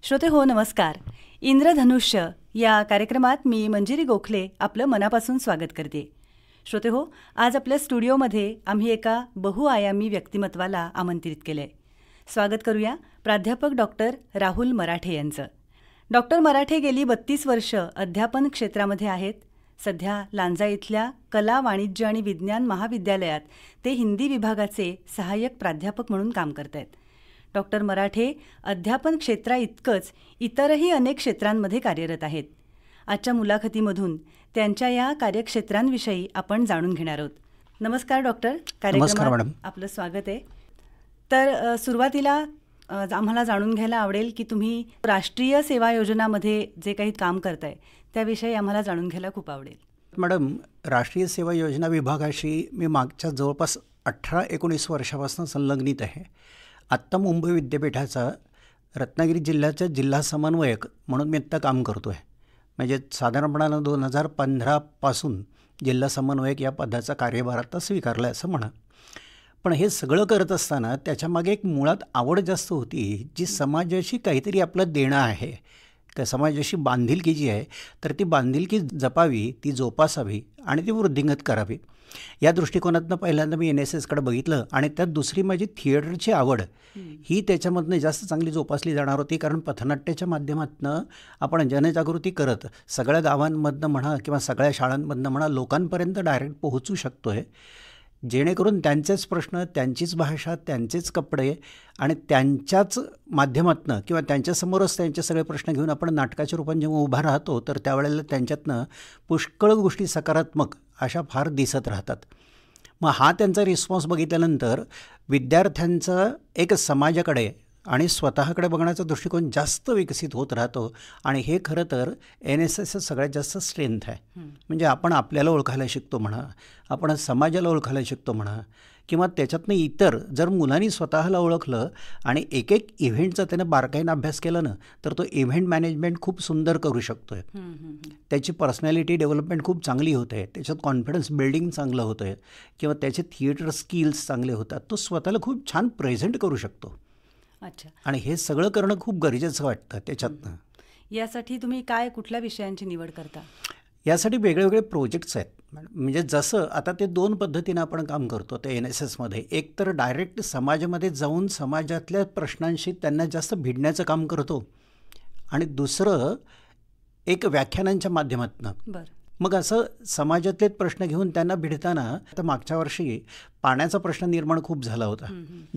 श्रोते हो नमस्कार. इंद्रधनुष्य या कार्यक्रमात मी मंजिरी गोखले आपलं मनापासून स्वागत करते. श्रोते हो, आज आपल्या स्टुडिओमध्ये आम्ही एका बहुआयामी व्यक्तिमत्वाला आमंत्रित केलं आहे. स्वागत करूया प्राध्यापक डॉक्टर राहुल मराठे यांचं. डॉक्टर मराठे गेली 32 वर्ष अध्यापन क्षेत्रामध्ये आहेत. सध्या लांजा इथल्या कला, वाणिज्य आणि विज्ञान महाविद्यालयात ते हिंदी विभागाचे सहाय्यक प्राध्यापक म्हणून काम करत आहेत. डॉक्टर मराठे अध्यापन क्षेत्राइतकंच इतरही अनेक क्षेत्रांमध्ये कार्यरत आहेत. आजच्या मुलाखतीमधून त्यांच्या या कार्यक्षेत्रांविषयी आपण जाणून घेणार आहोत. नमस्कार डॉक्टर, कार्यक्रमात आपलं स्वागत आहे. तर सुरुवातीला आम्हाला जाणून घ्यायला आवडेल की तुम्ही राष्ट्रीय सेवा योजनामध्ये जे काही काम करताय त्याविषयी आम्हाला जाणून घ्यायला खूप आवडेल. मॅडम, राष्ट्रीय सेवा योजना विभागाशी मी मागच्या जवळपास 18-19 वर्षापासून संलग्नित आहे. आत्ता मुंबई विद्यापीठाचा रत्नागिरी जिल्ह्याचा जिल्हा समन्वयक म्हणून मी आत्ता काम करतो आहे. म्हणजे साधारणपणानं 2015पासून जिल्हा समन्वयक या पदाचा कार्यभार आता स्वीकारला आहे असं म्हणा. पण हे सगळं करत असताना त्याच्यामागे एक मुळात आवड जास्त होती, जी समाजाशी काहीतरी आपलं देणं आहे. त्या समाजाशी बांधिलकी जी आहे तर ती बांधिलकी जपावी, ती जोपासावी आणि ती वृद्धिंगत करावी. या दृष्टिकोनातनं पहिल्यांदा मी NSSकडे बघितलं आणि त्यात दुसरी माझी थिएटरची आवड ही त्याच्यामधनं जास्त चांगली जोपासली जाणार होती. कारण पथनाट्याच्या माध्यमातून आपण जनजागृती करत सगळ्या गावांमधनं म्हणा किंवा सगळ्या शाळांमधनं म्हणा लोकांपर्यंत डायरेक्ट पोहोचू शकतो आहे, जेणेकरून त्यांचेच प्रश्न, त्यांचीच भाषा, त्यांचेच कपडे आणि त्यांच्याच माध्यमातून किंवा त्यांच्यासमोरच त्यांचे सगळे प्रश्न घेऊन आपण नाटकाच्या रूपाने जेव्हा उभा राहतो तर त्यावेळेला त्यांच्यातनं पुष्कळ गोष्टी सकारात्मक अशा फार दिसत राहतात. मग हा त्यांचा रिस्पॉन्स बघितल्यानंतर विद्यार्थ्यांचा एक समाजाकडे आणि स्वतःकडे बघण्याचा दृष्टिकोन जास्त विकसित होत राहतो. आणि हे खरं तर NSSचं सगळ्यात जास्त स्ट्रेंथ आहे. म्हणजे आपण आपल्याला ओळखायला शिकतो म्हणा, आपण समाजाला ओळखायला शिकतो म्हणा, किंवा त्याच्यातनं इतर जर मुलांनी स्वतःला ओळखलं आणि एक एक इव्हेंटचा त्यानं बारकाईनं अभ्यास केला ना तर तो इव्हेंट मॅनेजमेंट खूप सुंदर करू शकतो आहे. त्याची पर्सनॅलिटी डेव्हलपमेंट खूप चांगली होते आहे, त्याच्यात कॉन्फिडन्स बिल्डिंग चांगलं होतं आहे किंवा त्याचे थिएटर स्किल्स चांगले होतात. तो स्वतःला खूप छान प्रेझेंट करू शकतो. अच्छा. आणि हे सगळं करणं खूप गरजेचं वाटतं त्याच्यातनं. यासाठी तुम्ही कुठल्या विषयांची निवड करता? यासाठी वेगळे प्रोजेक्ट्स आहेत. म्हणजे जसं आता ते 2 पद्धतीनं आपण काम करतो ते NSSमध्ये. एक तर डायरेक्ट समाजामध्ये जाऊन समाजातल्या प्रश्नांशी त्यांना जास्त भिडण्याचं काम करतो आणि दुसरं एक व्याख्यानांच्या माध्यमातून. बरं. मग असं समाजातले प्रश्न घेऊन त्यांना भिडताना आता मागच्या वर्षी पाण्याचा प्रश्न निर्माण खूप झाला होता.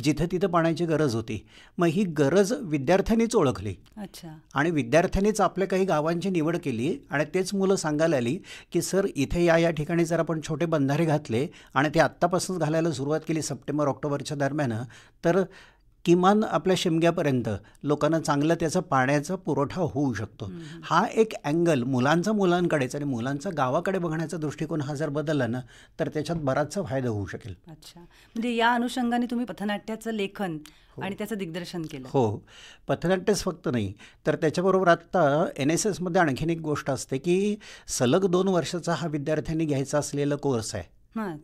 जिथं तिथं पाण्याची गरज होती. मग ही गरज विद्यार्थ्यांनीच ओळखली. अच्छा. आणि विद्यार्थ्यांनीच आपल्या काही गावांची निवड केली आणि तेच मुलं सांगायला आली की सर इथे या ठिकाणी जर आपण छोटे बंधारे घातले आणि ते आत्तापासूनच घालायला सुरुवात केली सप्टेंबर-ऑक्टोबरच्या दरम्यान तर किमान आपल्या शिमग्यापर्यंत लोकांना चांगला त्याचा पाण्याचा पुरवठा होऊ शकतो. हा एक अँगल मुलांकडेच आणि मुलांचा गावाकडे बघण्याचा दृष्टिकोन हा जर बदलला ना तर त्याच्यात बराचसा फायदा होऊ शकेल. अच्छा. म्हणजे या अनुषंगाने तुम्ही पथनाट्याचं लेखन आणि त्याचं दिग्दर्शन केलं? हो. पथनाट्यच फक्त नाही तर त्याच्याबरोबर आत्ता NSSमध्ये आणखीन एक गोष्ट असते की सलग 2 वर्षाचा हा विद्यार्थ्यांनी घ्यायचा असलेला कोर्स आहे.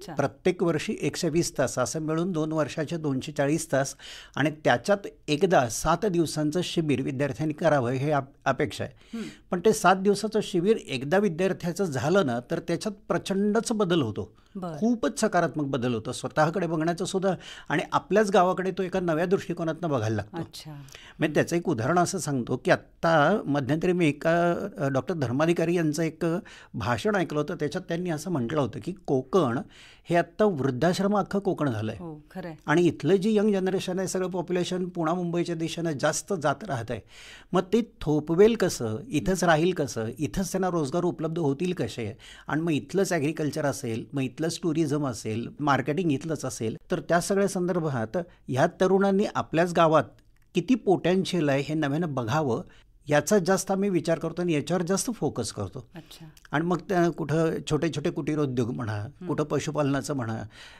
प्रत्येक वर्षी 120 तास असं मिळून 2 वर्षाचे 240 तास आणि त्याच्यात एकदा 7 दिवसांचं शिबिर विद्यार्थ्यांनी करावं हे अपेक्षा आहे. पण ते 7 दिवसाचं शिबिर एकदा विद्यार्थ्याचं झालं ना तर त्याच्यात प्रचंडच बदल होतो. खूपच सकारात्मक बदल होतो. स्वतःकडे बघण्याचं सुद्धा आणि आपल्याच गावाकडे तो एका नव्या दृष्टिकोनातून बघायला लागतो. म्हणजे त्याचं एक उदाहरण असं सांगतो की आत्ता मध्यंतरी मी एका डॉक्टर धर्माधिकारी यांचं एक भाषण ऐकलं होतं. त्याच्यात त्यांनी असं म्हटलं होतं की कोकण हे आत्ता वृद्धाश्रम अख्खं कोकण झालं आहे आणि इथलं जे यंग जनरेशन आहे सगळं पॉप्युलेशन पुणा मुंबईच्या दिशेनं जास्त जात राहत आहे. मग ते थोपवेल कसं, इथंच राहील कसं, इथंच त्यांना रोजगार उपलब्ध होतील कसे आणि मग इथलंच ॲग्रिकल्चर असेल, मग इथलंच टुरिझम असेल, मार्केटिंग इथलंच असेल तर त्या सगळ्या संदर्भात ह्या तरुणांनी आपल्याच गावात किती पोटॅन्शियल आहे हे नव्यानं बघावं याचा जास्त आम्ही विचार करतो आणि याच्यावर जास्त फोकस करतो. आणि मग त्या कुठं छोटे छोटे कुटीरोद्योग म्हणा, कुठं पशुपालनाचं म्हणा,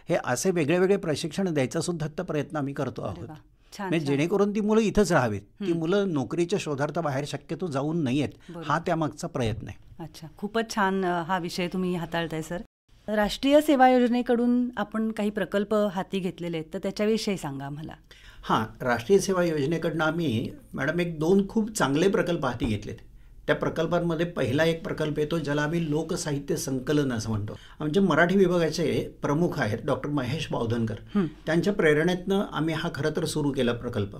हे असे वेगळे वेगळे प्रशिक्षण द्यायचा सुद्धा आता प्रयत्न आम्ही करतो आहोत. म्हणजे जेणेकरून ती मुलं इथंच राहावीत. ती मुलं नोकरीच्या शोधार्थ बाहेर शक्यतो जाऊन नाही आहेत. हा त्यामागचा प्रयत्न आहे. अच्छा. खूपच छान हा विषय तुम्ही हाताळताय सर. राष्ट्रीय सेवा योजनेकडून आपण काही प्रकल्प हाती घेतलेले आहेत, तर त्याच्याविषयी सांगा आम्हाला. हां, राष्ट्रीय सेवा योजनेकडनं आम्ही मॅडम 2 खूप चांगले प्रकल्प हाती घेतलेत. त्या प्रकल्पांमध्ये पहिला एक प्रकल्प येतो ज्याला आम्ही लोकसाहित्य संकलन असं म्हणतो. आमचे मराठी विभागाचे प्रमुख आहेत डॉक्टर महेश बावधनकर, त्यांच्या प्रेरणेतनं आम्ही हा खरं तर सुरू केला प्रकल्प.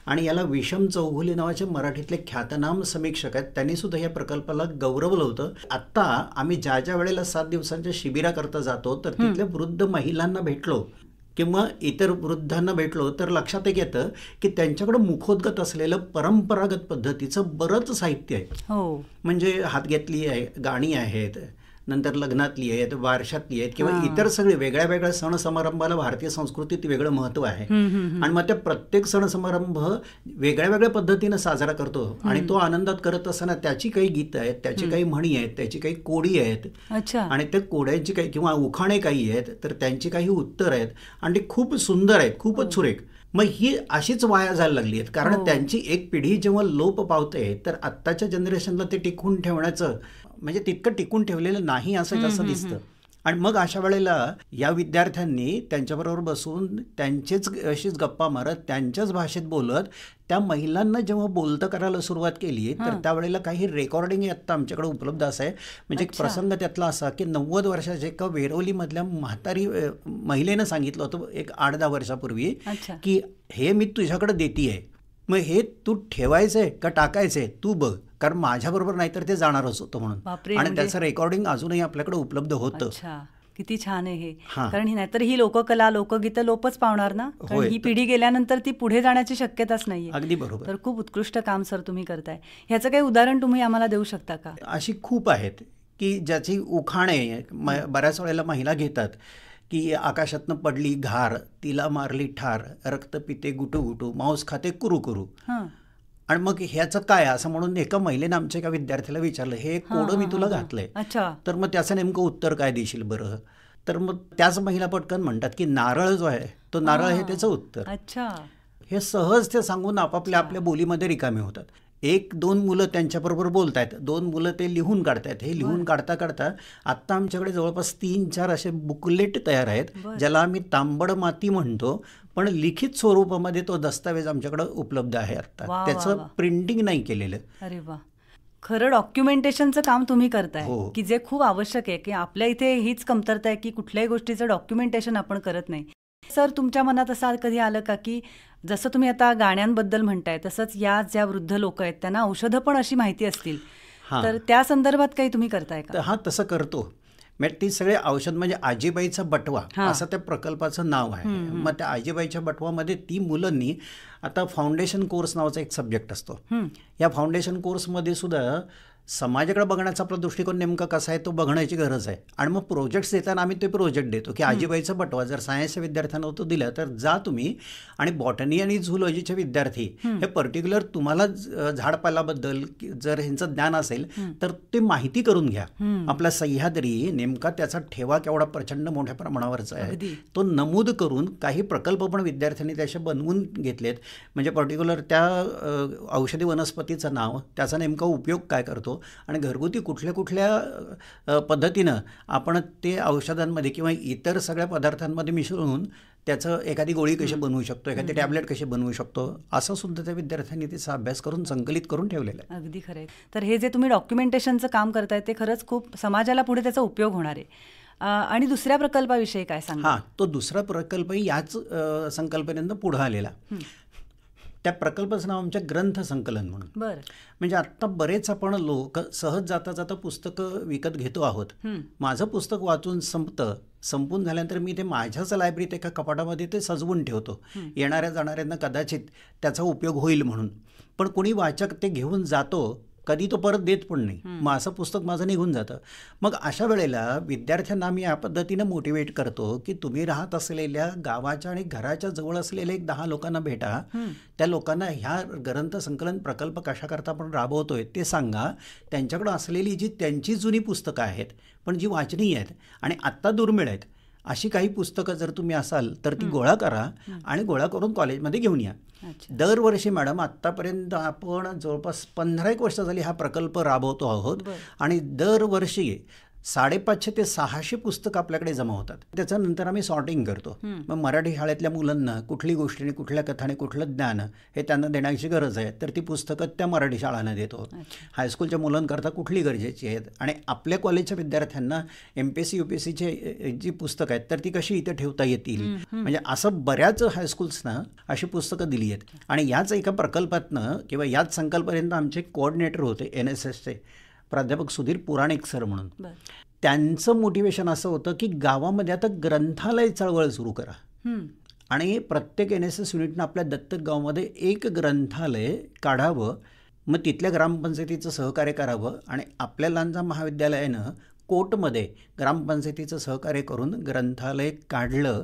आणि याला विषम चौघुले नावाचे मराठीतले ख्यातनाम समीक्षक आहेत, त्यांनीसुद्धा या प्रकल्पाला गौरवलं होतं. आत्ता आम्ही ज्या ज्या वेळेला 7 दिवसांच्या शिबिराकरता जातो तर तिथल्या वृद्ध महिलांना भेटलो किंवा इतर वृद्धांना भेटलो तर लक्षात एक येतं की त्यांच्याकडं मुखोद्गत असलेलं परंपरागत पद्धतीचं बरंच साहित्य आहे. हो, म्हणजे हातग्यातली आहे, गाणी आहेत, नंतर लग्नातली आहेत, वारशातली आहेत किंवा इतर सगळे वेगळ्या वेगळ्या सण समारंभाला भारतीय संस्कृतीत वेगळं महत्त्व आहे. आणि मग त्या प्रत्येक सण समारंभ वेगळ्या वेगळ्या पद्धतीनं साजरा करतो आणि तो आनंदात करत असताना त्याची काही गीतं आहेत, त्याची काही म्हणी आहेत, त्याची काही कोडी आहेत. अच्छा. आणि त्या कोड्यांची काही किंवा उखाणे काही आहेत तर त्यांची काही उत्तर आहेत आणि ती खूप सुंदर आहेत, खूपच सुरेख. मग ही अशीच वाया जायला लागली आहेत कारण त्यांची एक पिढी जेव्हा लोप पावते तर आत्ताच्या जनरेशनला ते टिकवून ठेवण्याचं म्हणजे तितकं टिकून ठेवलेलं नाही असं दिसतं. आणि मग अशा वेळेला या विद्यार्थ्यांनी त्यांच्याबरोबर बसून त्यांचेच अशीच गप्पा मारत त्यांच्याच भाषेत बोलत त्या महिलांना जेव्हा बोलतं करायला सुरुवात केली तर त्यावेळेला काही रेकॉर्डिंग आत्ता आमच्याकडे उपलब्ध असं आहे. म्हणजे एक प्रसंग त्यातला असा की 90 वर्षाच्या एका वेरवलीमधल्या म्हातारी महिलेनं सांगितलं होतं एक 8-10 वर्षापूर्वी की हे मी तुझ्याकडे देतीये, मग हे तू ठेवायचंय का टाकायचंय तू बघ, कारण माझ्याबरोबर नाहीतर ते जाणारच होतं म्हणून. आणि त्याचं रेकॉर्डिंग अजूनही आपल्याकडे उपलब्ध होतं. किती छान आहे हे. कारण नाहीतर ही लोककला लोकगीतं लोपच पावणार ना, कारण ही पिढी गेल्यानंतर ती पुढे जाण्याची शक्यताच नाहीये. अगदी बरोबर. तर खूप उत्कृष्ट काम सर तुम्ही करताय. ह्याचं काही उदाहरण तुम्ही आम्हाला देऊ शकता का? अशी खूप आहेत की ज्याची उखाणे बऱ्याच वेळेला महिला घेतात की आकाशातनं पडली घार, तिला मारली ठार, रक्त पिते गुटू गुटू, मांस खाते कुरू कुरू. आणि मग ह्याचं काय असं म्हणून एका महिलेनं आमच्या एका विद्यार्थ्याला विचारलं हे कोडं मी तुला घातलंय, तर मग त्याचं नेमकं उत्तर काय देशील बरं. तर मग त्याच महिला पटकन म्हणतात की नारळ जो आहे तो नारळ हे त्याचं उत्तर. हे सहज ते सांगून आपापल्या आपल्या बोलीमध्ये रिकामे होतात. 1-2 मुलं त्यांच्याबरोबर बोलत आहेत, 2 मुलं ते लिहून काढतायत. हे लिहून काढता काढता आत्ता आमच्याकडे जवळपास 3-4 असे बुकलेट तयार आहेत ज्याला आम्ही तांबड माती म्हणतो, पण लिखित स्वरूपामध्ये तो दस्तावेज आमच्याकडे उपलब्ध आहे. आता त्याचं प्रिंटिंग नाही केलेलं. अरे वा, खरं डॉक्युमेंटेशनचं काम तुम्ही करताय की जे खूप आवश्यक आहे. की आपल्या इथे हीच कमतरता आहे की कुठल्याही गोष्टीचं डॉक्युमेंटेशन आपण करत नाही. सर, तुमच्या मनात असं कधी आलं का की जसं तुम्ही आता गाण्यांबद्दल म्हणताय तसंच या ज्या वृद्ध लोक आहेत त्यांना औषधं पण अशी माहिती असतील, तर त्या संदर्भात काही तुम्ही करताय का? हा, तसं करतो. मग ती सगळे औषध म्हणजे आजीबाईचा बटवा असं त्या प्रकल्पाचं नाव आहे. मग त्या आजीबाईच्या बटवामध्ये ती मुलांनी आता फाउंडेशन कोर्स नावाचा एक सब्जेक्ट असतो. या फाउंडेशन कोर्समध्ये सुद्धा समाजाकडे बघण्याचा आपला दृष्टिकोन नेमका कसा आहे तो बघण्याची गरज आहे. आणि मग प्रोजेक्ट्स देताना आम्ही ते प्रोजेक्ट देतो की आजीबाईचा बटवा जर सायन्सच्या विद्यार्थ्यांना तो दिला तर जा तुम्ही आणि बॉटनी आणि झुलॉजीचे विद्यार्थी हे पर्टिक्युलर तुम्हाला झाडपाल्याबद्दल जर ह्यांचं ज्ञान असेल तर ते माहिती करून घ्या. आपला सह्याद्री नेमका त्याचा ठेवा केवढा प्रचंड मोठ्या प्रमाणावरचा आहे तो नमूद करून काही प्रकल्प पण विद्यार्थ्यांनी त्याचे बनवून घेतलेत. म्हणजे पर्टिक्युलर त्या औषधी वनस्पतीचं नाव, त्याचा नेमका उपयोग काय करतो आणि घरगुती कुठल्या कुठल्या पद्धतीनं आपण ते औषधांमध्ये किंवा इतर सगळ्या पदार्थांमध्ये मिसळून त्याचं एखादी गोळी कशी बनवू शकतो, एखादी टॅबलेट कशी बनवू शकतो, असं सुद्धा त्या विद्यार्थ्यांनी त्याचा अभ्यास करून संकलित करून ठेवलेला आहे. अगदी खरं आहे. तर हे जे तुम्ही डॉक्युमेंटेशनचं काम करताय ते खरंच खूप समाजाला पुढे त्याचा उपयोग होणार आहे. आणि दुसऱ्या प्रकल्पाविषयी काय सांगा? हां, तो दुसरा प्रकल्पही याच संकल्पनेनं पुढं आलेला. त्या प्रकल्पाचं नाव आमच्या ग्रंथ संकलन म्हणून. बरं. म्हणजे आत्ता बरेच आपण लोक सहज जाता जाता पुस्तकं विकत घेतो आहोत. माझं पुस्तक वाचून संपून झाल्यानंतर मी ते माझ्याच लायब्ररीत एका कपाटामध्ये ते सजवून ठेवतो, येणाऱ्या जाणाऱ्यांना कदाचित त्याचा उपयोग होईल म्हणून. पण कोणी वाचक ते घेऊन जातो, कधी तो परत देत पण नाही, मग असं पुस्तक माझं निघून जातं. मग अशा वेळेला विद्यार्थ्यांना मी या पद्धतीनं मोटिवेट करतो की तुम्ही राहत असलेल्या गावाच्या आणि घराच्या जवळ असलेल्या 10 लोकांना भेटा, त्या लोकांना ह्या ग्रंथ संकलन प्रकल्प कशाकरता आपण राबवतोय ते सांगा. त्यांच्याकडं असलेली जी त्यांची जुनी पुस्तकं आहेत पण जी वाचनीय आहेत आणि आत्ता दुर्मिळ आहेत अशी काही पुस्तकं जर तुम्ही असाल तर ती गोळा करा आणि गोळा करून कॉलेजमध्ये घेऊन या. दरवर्षी मॅडम आत्तापर्यंत आपण जवळपास 15 वर्ष झाली हा प्रकल्प राबवतो आहोत आणि दरवर्षी 550 ते 600 पुस्तकं आपल्याकडे जमा होतात. त्याच्यानंतर आम्ही सॉर्टिंग करतो. मग मराठी शाळेतल्या मुलांना कुठली गोष्टीने, कुठल्या कथाने, कुठलं ज्ञान हे त्यांना देण्याची गरज आहे, तर ती पुस्तकं त्या मराठी शाळांना देतो. हायस्कूलच्या मुलांकरता कुठली गरजेची आहेत आणि आपल्या कॉलेजच्या विद्यार्थ्यांना MPSC UPSCचे जी पुस्तकं आहेत तर ती कशी इथे ठेवता येतील, म्हणजे असं बऱ्याच हायस्कूल्सना अशी पुस्तकं दिली आहेत. आणि याच एका प्रकल्पातनं किंवा याच संकल्पनेनं आमचे कोऑर्डिनेटर होते NSSचे प्राध्यापक सुधीर पुराणिक सर म्हणून. त्यांचं मोटिवेशन असं होतं की गावामध्ये आता ग्रंथालय चळवळ सुरू करा आणि प्रत्येक NSS युनिटनं आपल्या दत्तक गावामध्ये एक ग्रंथालय काढावं, मग तिथल्या ग्रामपंचायतीचं सहकार्य करावं आणि आपल्या लांजा महाविद्यालयानं कोर्टमध्ये ग्रामपंचायतीचं सहकार्य करून ग्रंथालय काढलं.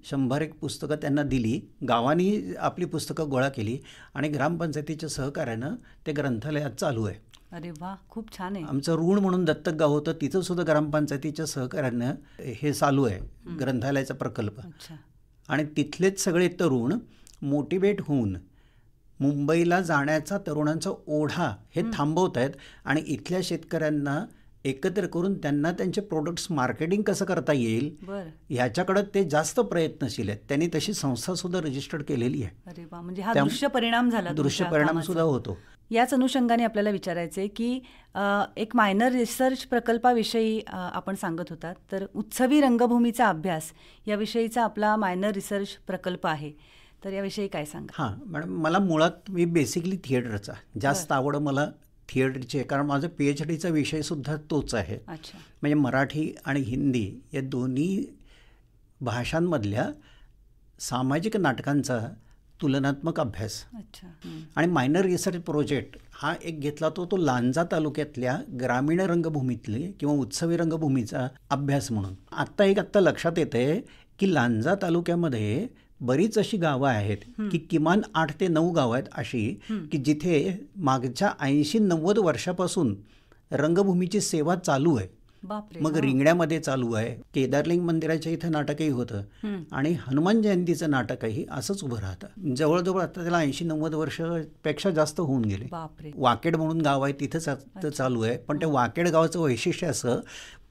101 पुस्तकं त्यांना दिली, गावानी आपली पुस्तकं गोळा केली आणि ग्रामपंचायतीच्या सहकार्यानं ते ग्रंथालय आज चालू आहे. अरे वा, खूप छान आहे. आमचं ऋण म्हणून दत्तक गाव होतं, तिथं सुद्धा ग्रामपंचायतीच्या सहकार्यानं हे चालू आहे ग्रंथालयाचा प्रकल्प. आणि तिथलेच सगळे तरुण मोटिवेट होऊन मुंबईला जाण्याचा तरुणांचा ओढा हे थांबवत आहेत आणि इथल्या शेतकऱ्यांना एकत्र करून त्यांना त्यांचे प्रोडक्ट्स मार्केटिंग कसं करता येईल ह्याच्याकडे ते जास्त प्रयत्नशील आहेत. त्यांनी तशी संस्था सुद्धा रजिस्टर्ड केलेली आहे. अरे वा, म्हणजे हा दृश्य परिणाम झाला, दृश्य परिणाम सुद्धा होतो. याच अनुषंगाने आपल्याला विचारायचं आहे की एक मायनर रिसर्च प्रकल्पाविषयी आपण सांगत होतात, तर उत्सवी रंगभूमीचा अभ्यास याविषयीचा आपला मायनर रिसर्च प्रकल्प आहे, तर याविषयी काय सांगा? हां मॅडम, मला मुळात मी बेसिकली थिएटरचा जास्त आवड मला थिएटरची आहे, कारण माझं PhDचा विषयसुद्धा तोच आहे. म्हणजे मराठी आणि हिंदी या दोन्ही भाषांमधल्या सामाजिक नाटकांचा तुलनात्मक अभ्यास. आणि मायनर रिसर्च प्रोजेक्ट हा एक घेतला तो लांजा तालुक्यातल्या ग्रामीण रंगभूमीतले किंवा उत्सवी रंगभूमीचा अभ्यास म्हणून. आत्ता लक्षात येते की लांजा तालुक्यामध्ये बरीच अशी गावं आहेत की किमान 8 ते 9 गावं आहेत अशी की जिथे मागच्या 80-90 वर्षापासून रंगभूमीची सेवा चालू आहे. मग रिंगण्यामध्ये चालू आहे, केदारलिंग मंदिराच्या इथं नाटकही होतं आणि हनुमान जयंतीचं नाटकही असंच उभं राहतं. जवळजवळ आता त्याला 80-90 वर्षापेक्षा जास्त होऊन गेले. वाकेड म्हणून गाव आहे, तिथंच चालू आहे. पण त्या वाकेड गावाचं वैशिष्ट्य असं,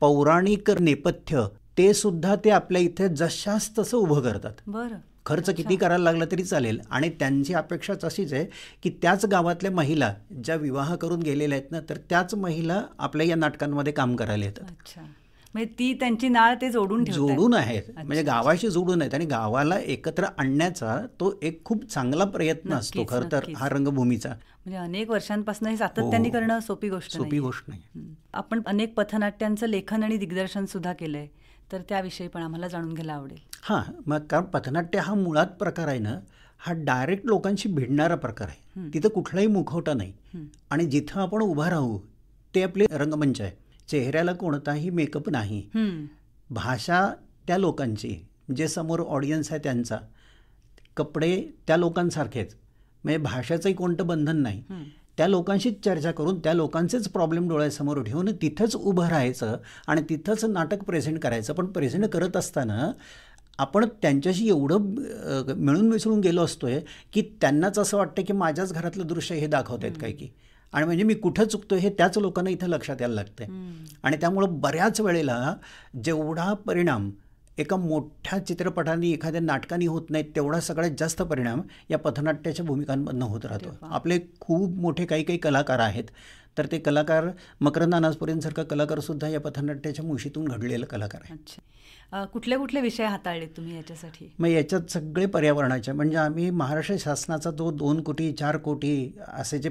पौराणिक नेपथ्य ते सुद्धा ते आपल्या इथे जशास तसं उभं करतात. खर्च किती करायला लागला तरी चालेल. आणि त्यांची अपेक्षाच अशीच आहे की त्याच गावातल्या महिला ज्या विवाह करून गेलेल्या आहेत ना, तर त्याच महिला आपल्या या नाटकांमध्ये काम करायला येतात. म्हणजे ती त्यांची नाळ ते जोडून आहेत, म्हणजे गावाशी जोडून आहेत आणि गावाला एकत्र आणण्याचा तो एक खूप चांगला प्रयत्न असतो खरं तर हा रंगभूमीचा. म्हणजे अनेक वर्षांपासून हे सातत्याने करणं सोपी गोष्ट नाही. आपण अनेक पथनाट्यांचं लेखन आणि दिग्दर्शन सुद्धा केलंय, तर त्याविषयी पण आम्हाला जाणून घ्यायला आवडेल. हां, मग कारण पथनाट्य हा मुळात प्रकार आहे ना, हा डायरेक्ट लोकांशी भिडणारा प्रकार आहे. तिथं कुठलाही मुखवटा नाही आणि जिथं आपण उभा राहू ते आपले रंगमंच आहे. चेहऱ्याला कोणताही मेकअप नाही. भाषा त्या लोकांची, जे समोर ऑडियन्स आहे त्यांचा, कपडे त्या लोकांसारखेच, म्हणजे भाषेचंही कोणतं बंधन नाही. त्या लोकांशीच चर्चा करून त्या लोकांचेच प्रॉब्लेम डोळ्यासमोर ठेवून तिथंच उभं राहायचं आणि तिथंच नाटक प्रेझेंट करायचं. पण प्रेझेंट करत असताना आपण त्यांच्याशी एवढं मिळून मिसळून गेलो असतोय की त्यांनाच असं वाटतं की माझ्याच घरातलं दृश्य हे दाखवत आहेत काय की, आणि म्हणजे मी कुठं चुकतो हे त्याच लोकांना इथं लक्षात यायला लागतंय. आणि त्यामुळं बऱ्याच वेळेला जेवढा परिणाम एका मोठ्या चित्रपटाने एखाद्या नाटकाने होत नाहीत, तेवढा सगळ्यात जास्त परिणाम या पथनाट्याच्या भूमिकांमधनं होत राहतो. आपले खूप मोठे काही कलाकार आहेत, तर ते कलाकार मकरंद अनासपुरेंसारखा कलाकारसुद्धा या पथनाट्याच्या मुशीतून घडलेला कलाकार आहे. कुठले कुठले विषय हाताळले तुम्ही याच्यासाठी? मग याच्यात सगळे पर्यावरणाचे, म्हणजे आम्ही महाराष्ट्र शासनाचा जो 2 कोटी 4 कोटी असे जे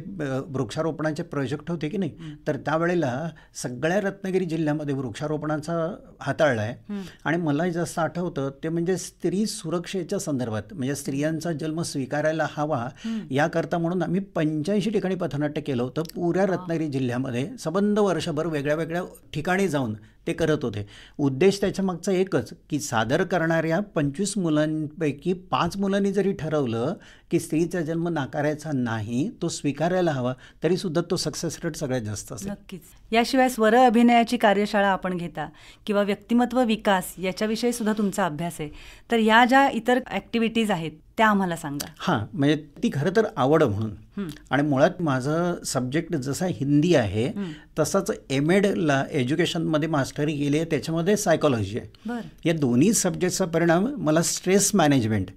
वृक्षारोपणाचे प्रोजेक्ट होते की नाही, तर त्यावेळेला सगळ्या रत्नागिरी जिल्ह्यामध्ये वृक्षारोपणाचा हाताळला आहे. आणि मला जास्त आठवतं ते म्हणजे स्त्री सुरक्षेच्या संदर्भात, म्हणजे स्त्रियांचा जन्म स्वीकारायला हवा याकरता म्हणून आम्ही 85 ठिकाणी पथनाट्य केलं होतं पुऱ्या रत्नागिरी जिल्ह्यामध्ये. संबंध वर्षभर वेगळ्या वेगळ्या ठिकाणी जाऊन ते करत होते. उद्देश त्याच्या मागचा एकच की सादर करणाऱ्या 25 मुलांपैकी 5 मुलांनी जरी ठरवलं की की स्त्रीचा जन्म नाकारायचा नाही, तो स्वीकारायला हवा, तरीसुद्धा तो सक्सेस रेट सगळ्यात जास्त असेल. नक्कीच. याशिवाय स्वर अभिनयाची कार्यशाळा आपण घेता किंवा व्यक्तिमत्व विकास याच्याविषयी सुद्धा तुमचा अभ्यास आहे, तर या ज्या इतर ॲक्टिव्हिटीज आहेत त्या आम्हाला सांगा. हां, म्हणजे ती खरं तर आवड म्हणून, आणि मुळात माझं सब्जेक्ट जसा हिंदी आहे तसाच एमएडला एज्युकेशनमध्ये मास्टरी केली आहे, त्याच्यामध्ये सायकोलॉजी आहे. बरं. या दोन्ही सब्जेक्टचा परिणाम मला स्ट्रेस मॅनेजमेंट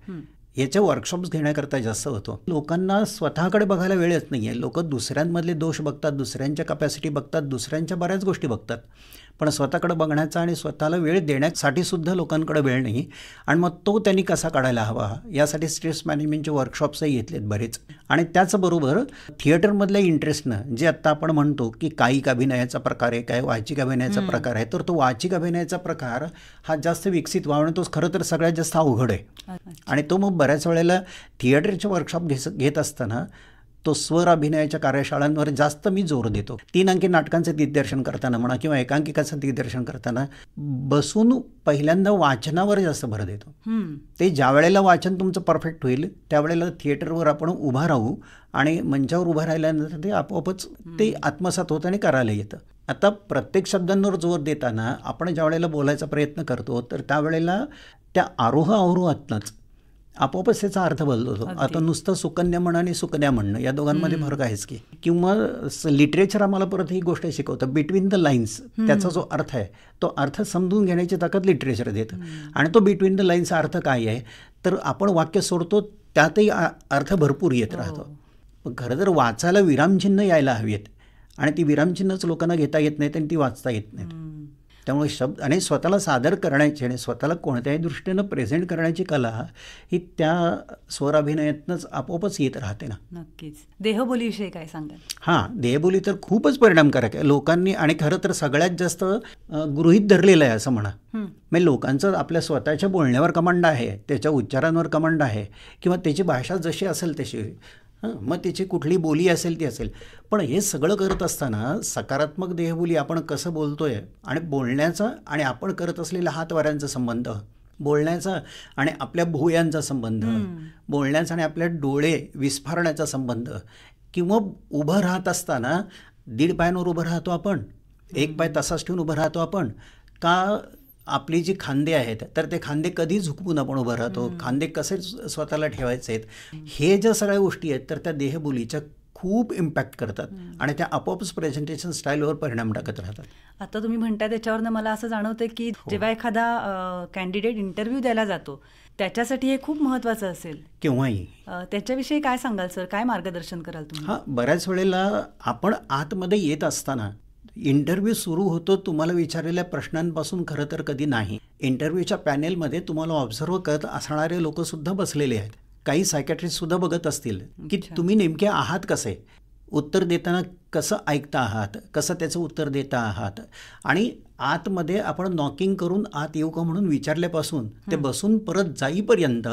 याचे वर्कशॉप्स घेण्याकरता जास्त होतो. लोकांना स्वतःकडे बघायला वेळच नाही आहे. लोक दुसऱ्यांमधले दोष बघतात, दुसऱ्यांच्या कपॅसिटी बघतात, दुसऱ्यांच्या बऱ्याच गोष्टी बघतात, पण स्वतःकडे बघण्याचा आणि स्वतःला वेळ देण्यासाठी सुद्धा लोकांकडे वेळ नाही. आणि मग तो त्यांनी कसा काढायला हवा यासाठी स्ट्रेस मॅनेजमेंटचे वर्कशॉप्सही घेतलेत बरेच. आणि त्याचबरोबर थिएटरमधल्या इंटरेस्टनं, जे आत्ता आपण म्हणतो की कायिक अभिनयाचा प्रकार आहे, काय वाचिक अभिनयाचा प्रकार आहे, तर तो वाचिक अभिनयाचा प्रकार हा जास्त विकसित व्हावा, आणि तो खरं तर सगळ्यात जास्त अवघड आहे. आणि तो मग बऱ्याच वेळेला थिएटरचे वर्कशॉप घेत असताना तो स्वर अभिनयाच्या कार्यशाळांवर जास्त मी जोर देतो. 3 अंकी नाटकांचं दिग्दर्शन करताना म्हणा किंवा एकांकिकाचं दिग्दर्शन करताना बसून पहिल्यांदा वाचनावर जास्त भर देतो. ते ज्या वेळेला वाचन तुमचं परफेक्ट होईल त्यावेळेला थिएटरवर आपण उभा राहू, आणि मंचावर उभं राहिल्यानंतर ते आपोआपच ते आत्मसात होतं आणि करायला येतं. आता प्रत्येक शब्दांवर जोर देताना आपण ज्या वेळेला बोलायचा प्रयत्न करतो तर त्यावेळेला त्या आरोह अवरोहातनंच आपोआपच त्याचा अर्थ बदलतो. आता नुसतं सुकन्या म्हणणं आणि सुकन्या म्हणणं या दोघांमध्ये फरक आहेच की. किंवा लिटरेचर आम्हाला परत ही गोष्ट शिकवतं, बिटवीन द लाईन्स त्याचा जो अर्थ आहे तो अर्थ समजून घेण्याची ताकद लिटरेचर देतं. आणि तो बिटवीन द लाईन्सचा अर्थ काय आहे, तर आपण वाक्य सोडतो त्यातही अर्थ भरपूर येत राहतो. पण खरं तर वाचायला विरामचिन्ह यायला हवीत, आणि ती विरामचिन्हच लोकांना घेता येत नाहीत आणि ती वाचता येत नाहीत. त्यामुळे शब्द आणि स्वतःला सादर करण्याची आणि स्वतःला कोणत्याही दृष्टीनं प्रेझेंट करण्याची कला ही त्या स्वराभिनयातनंच आपोआपच येत राहते ना. नक्कीच. देहबोलीविषयी काय सांगाल? हां, देहबोली तर खूपच परिणामकारक आहे लोकांनी, आणि खरं तर सगळ्यात जास्त गृहीत धरलेलं आहे असं म्हणा. म्हणजे लोकांचं आपल्या स्वतःच्या बोलण्यावर कमांड आहे, त्याच्या उच्चारांवर कमांड आहे, किंवा त्याची भाषा जशी असेल तशी, मग त्याची कुठली बोली असेल ती असेल. पण हे सगळं करत असताना सकारात्मक देहबोली आपण कसं बोलतोय, आणि बोलण्याचा आणि आपण करत असलेल्या हातवाऱ्यांचा संबंध, बोलण्याचा आणि आपल्या भुवयांचा संबंध, बोलण्याचा आणि आपल्या डोळे विस्फारण्याचा संबंध, किंवा उभं राहत असताना 1.5 पायांवर उभं राहतो आपण, 1 पाय तसाच ठेवून उभं राहतो आपण का, आपली जी खांदे आहेत तर ते खांदे कधी झुकवून आपण उभं राहतो, खांदे कसे स्वतःला ठेवायचे आहेत, हे ज्या सगळ्या गोष्टी आहेत तर त्या देहबोलीच्या खूप इम्पॅक्ट करतात, आणि त्या आपोआपच प्रेझेंटेशन स्टाईलवर परिणाम टाकत राहतात. आता तुम्ही म्हणता त्याच्यावरनं मला असं जाणवतं की जेव्हा एखादा कॅन्डिडेट इंटरव्ह्यू द्यायला जातो त्याच्यासाठी हे खूप महत्त्वाचं असेल केव्हाही. त्याच्याविषयी काय सांगाल सर, काय मार्गदर्शन कराल तुम्ही? हां, बऱ्याच वेळेला आपण आतमध्ये येत असताना इंटरव्ह्यू सुरू होतो तुम्हाला विचारलेल्या प्रश्नांपासून खरं तर कधी नाही. इंटरव्ह्यूच्या पॅनेलमध्ये तुम्हाला ऑब्झर्व करत असणारे लोकसुद्धा बसलेले आहेत. काही सायकॅट्रिस्टसुद्धा बघत असतील की तुम्ही नेमके आहात कसे, उत्तर देताना कसं ऐकता आहात, कसं त्याचं उत्तर देता आहात. आणि आतमध्ये आपण नॉकिंग करून आत येऊ का म्हणून विचारल्यापासून ते बसून परत जाईपर्यंत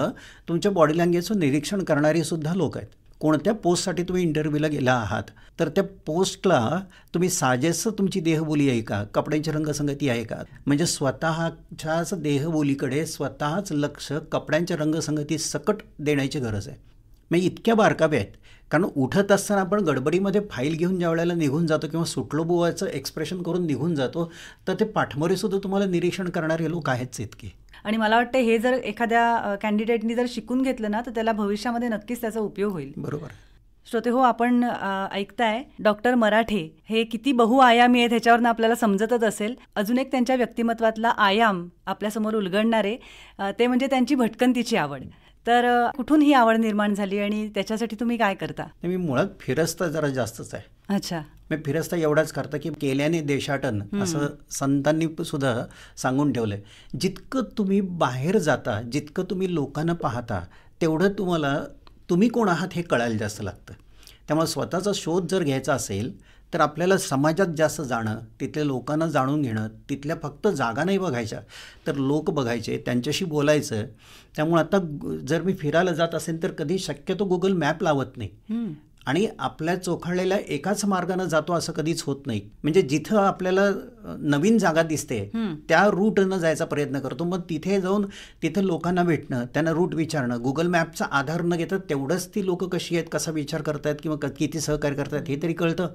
तुमच्या बॉडी लँग्वेजचं निरीक्षण करणारे सुद्धा लोक आहेत. कोणत्या पोस्टसाठी तुम्ही इंटरव्ह्यूला गेला आहात तर त्या पोस्टला तुम्ही साजेसं तुमची देहबोली आहे का, कपड्यांची रंगसंगती आहे का, म्हणजे स्वतःच्याच देहबोलीकडे स्वतःच लक्ष कपड्यांच्या रंगसंगती सकट देण्याची गरज आहे. म्हणजे इतक्या बारकाव्या आहेत, कारण उठत असताना आपण गडबडीमध्ये फाईल घेऊन ज्या वेळेला निघून जातो किंवा सुटलो बुवाचं एक्सप्रेशन करून निघून जातो, तर ते पाठमोरेसुद्धा तुम्हाला निरीक्षण करणारे लोक आहेतच इतके. आणि मला वाटतं हे जर एखाद्या कॅन्डिडेटनी जर शिकून घेतलं ना तर त्याला भविष्यामध्ये नक्कीच त्याचा उपयोग होईल. बरोबर. श्रोते हो, आपण ऐकताय डॉक्टर मराठे. हे किती बहुआयामी आहेत ह्याच्यावरनं आपल्याला समजतच असेल. अजून एक त्यांच्या व्यक्तिमत्वातला आयाम आपल्यासमोर उलगडणारे ते म्हणजे त्यांची भटकंतीची आवड. तर कुठून ही आवड निर्माण झाली आणि त्याच्यासाठी तुम्ही काय करता? मी मुळात फिरस्ता जरा जास्तच आहे. अच्छा. मी फिरस्ता एवढाच करता की केल्याने देशाटन असं संतांनी सुद्धा सांगून ठेवलंय. जितकं तुम्ही बाहेर जाता, जितकं तुम्ही लोकांना पाहता, तेवढं तुम्हाला तुम्ही कोण आहात हे कळायला जास्त लागतं. त्यामुळे स्वतःचा शोध जर घ्यायचा असेल तर आपल्याला समाजात जास्त जाणं, तिथल्या लोकांना जाणून घेणं, तिथल्या फक्त जागा नाही बघायच्या तर लोक बघायचे, त्यांच्याशी बोलायचं. त्यामुळे आता जर मी फिरायला जात असेल तर कधी शक्यतो गुगल मॅप लावत नाही. आणि आपल्या चोखळलेल्या एकाच मार्गानं जातो असं कधीच होत नाही. म्हणजे जिथं आपल्याला नवीन जागा दिसते त्या रूटनं जायचा प्रयत्न करतो. मग तिथे जाऊन तिथं लोकांना भेटणं, त्यांना रूट विचारणं, गुगल मॅपचा आधार न घेता तेवढंच ती लोक कशी आहेत, कसा विचार करतायत किंवा किती सहकार्य करतायत हे तरी कळतं.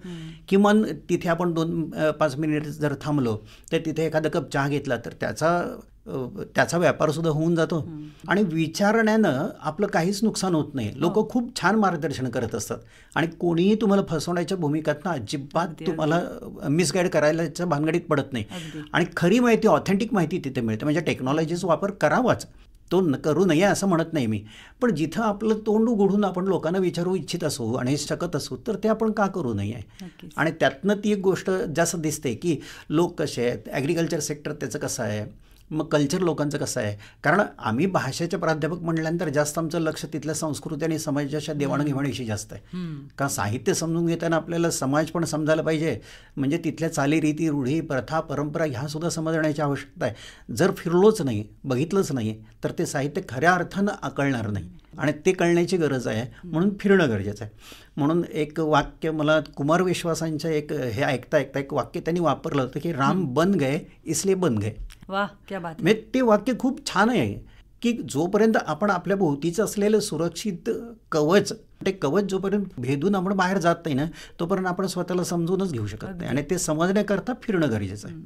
किमान तिथे आपण 2-5 मिनिट जर थांबलो तर तिथे एखादा कप चहा घेतला तर त्याचा व्यापारसुद्धा होऊन जातो. आणि विचारण्यानं आपलं काहीच नुकसान होत नाही. लोक खूप छान मार्गदर्शन करत असतात आणि कोणीही तुम्हाला फसवण्याच्या भूमिकातनं अजिबात तुम्हाला मिसगाईड करायलाच्या भानगडीत पडत नाही. आणि खरी माहिती, ऑथेंटिक माहिती तिथे मिळते. म्हणजे टेक्नॉलॉजीचा वापर करावाच, तो करू नये असं म्हणत नाही मी, पण जिथं आपलं तोंड उघडून आपण लोकांना विचारू इच्छित असू आणि शकत असू तर ते आपण का करू नये. आणि त्यातनं ती एक गोष्ट जास्त दिसते की लोक कसे आहेत, ॲग्रिकल्चर सेक्टर त्याचं कसं आहे, मग कल्चर लोकांचं कसं आहे. कारण आम्ही भाषेचे प्राध्यापक म्हटल्यानंतर जास्त आमचं लक्ष तिथल्या संस्कृती आणि समाजाच्या देवाणघेवाणीशी जास्त आहे. कारण साहित्य समजून घेताना आपल्याला समाज पण समजायला पाहिजे. म्हणजे तिथल्या चालीरीती, रूढी, प्रथा, परंपरा ह्यासुद्धा समजण्याची आवश्यकता आहे. जर फिरलोच नाही, बघितलंच नाही तर ते साहित्य खऱ्या अर्थानं आकळणार नाही आणि ते कळण्याची गरज आहे. म्हणून फिरणं गरजेचं आहे. म्हणून एक वाक्य मला कुमार विश्वासांच्या हे ऐकता एक वाक्य त्यांनी वापरलं होतं की राम बन गए इसलिए बन गए. वाह, क्या बात. म्हणजे ते वाक्य खूप छान आहे की जोपर्यंत आपण आपल्या भोवतीचं असलेलं सुरक्षित कवच, ते कवच जोपर्यंत भेदून आपण बाहेर जात नाही ना तोपर्यंत आपण स्वतःला समजूनच घेऊ शकत नाही. आणि ते समजण्याकरता फिरणं गरजेचं आहे.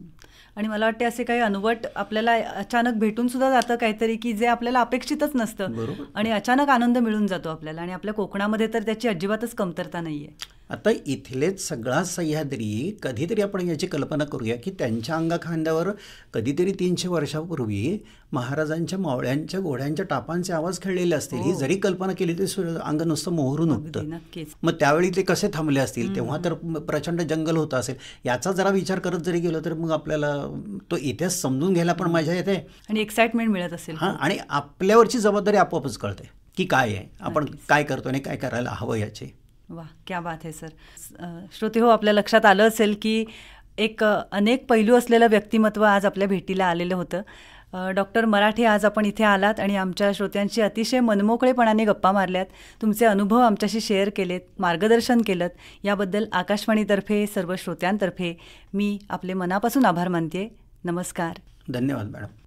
आणि मला वाटते असे काही अनवट आपल्याला अचानक भेटून सुद्धा जातं काहीतरी की जे आपल्याला अपेक्षितच नसतं आणि अचानक आनंद मिळून जातो आपल्याला. आणि आपल्या कोकणामध्ये तर त्याची अजिबातच कमतरता नाही आहे. आता इथलेच सगळा सह्याद्री, कधीतरी आपण याची कल्पना करूया की त्यांच्या अंगाखांद्यावर कधीतरी 300 वर्षापूर्वी महाराजांच्या मावळ्यांच्या घोड्यांच्या टापांचे आवाज खेळलेले असतील. ही जरी कल्पना केली तरी अंग नुसतं मोहरून उठतं. मग त्यावेळी ते कसे थांबले असतील, तेव्हा तर प्रचंड जंगल होतं असेल. याचा जरा विचार करत जरी गेलो तर मग आपल्याला तो इतिहास समजून घ्यायला पण मजा येते आणि एक्साइटमेंट मिळत असेल. आणि आपल्यावरची जबाबदारी आपोआपच कळते की काय आहे, आपण काय करतो आणि काय करायला हवं याची. वाह, क्या बात आहे सर. श्रोते हो, आपल्या लक्षात आलं असेल की एक अनेक पैलू असलेलं व्यक्तिमत्व आज आपल्या भेटीला आलेलं होतं. डॉक्टर मराठे, आज आपण इथे आलात आणि आमच्या श्रोत्यांशी अतिशय मनमोकळेपणाने गप्पा मारल्यात, तुमचे अनुभव आमच्याशी शेअर केलेत, मार्गदर्शन केलं. याबद्दल आकाशवाणीतर्फे सर्व श्रोत्यांतर्फे मी आपले मनापासून आभार मानते. नमस्कार. धन्यवाद मॅडम.